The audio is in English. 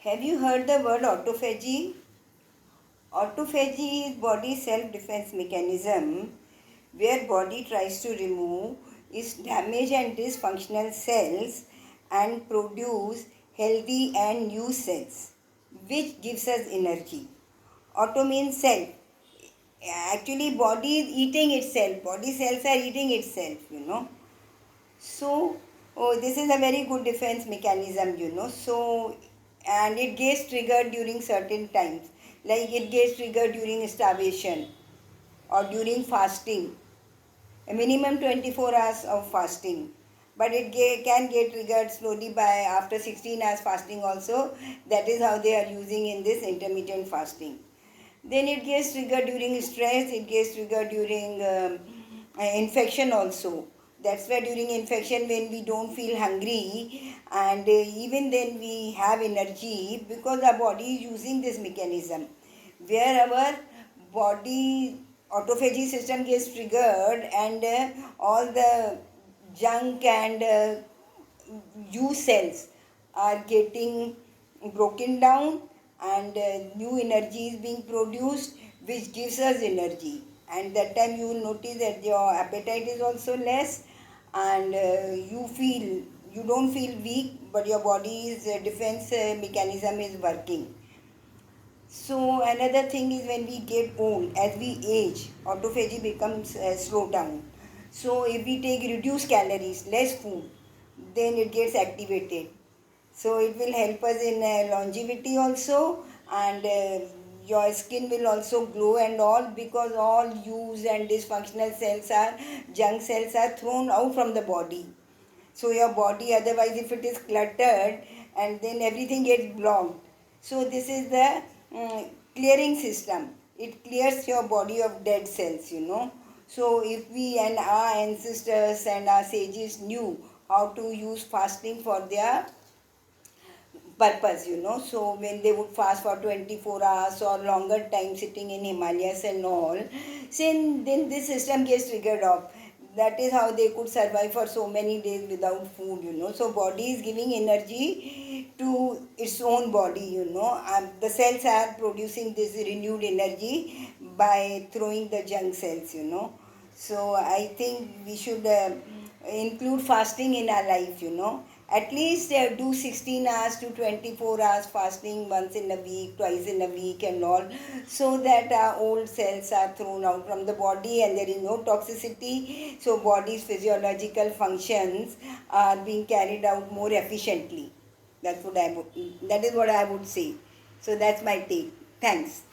Have you heard the word autophagy? Autophagy is body self-defense mechanism where body tries to remove its damaged and dysfunctional cells and produce healthy and new cells, which gives us energy. Auto means self. Actually, body is eating itself. Body cells are eating itself. So, this is a very good defense mechanism. So, and it gets triggered during certain times, like it gets triggered during starvation or during fasting, a minimum 24 hours of fasting. But it can get triggered slowly by after 16 hours fasting also. That is how they are using in this intermittent fasting. Then it gets triggered during stress, it gets triggered during infection also. That's why during infection, when we don't feel hungry, and even then we have energy, because our body is using this mechanism where our body autophagy system gets triggered, and all the junk and U cells are getting broken down, and new energy is being produced, which gives us energy. And that time you will notice that your appetite is also less, and you don't feel weak, but your body's defense mechanism is working. So another thing is, when we get old, as we age, autophagy becomes slow down. So if we take reduced calories, less food, then it gets activated. So it will help us in longevity also, and your skin will also glow and all, because all used and dysfunctional cells are junk cells are thrown out from the body. So your body, otherwise if it is cluttered, and then everything gets blocked. So this is the clearing system. It clears your body of dead cells. So if we and our ancestors and our sages knew how to use fasting for their purpose. So when they would fast for 24 hours or longer time sitting in Himalayas and all, then this system gets triggered off. That is how they could survive for so many days without food. So body is giving energy to its own body. The cells are producing this renewed energy by throwing the junk cells. So I think we should include fasting in our life. At least do 16 hours to 24 hours fasting once in a week, twice in a week and all, so that our old cells are thrown out from the body and there is no toxicity. So body's physiological functions are being carried out more efficiently. That is what I would say. So that's my take. Thanks.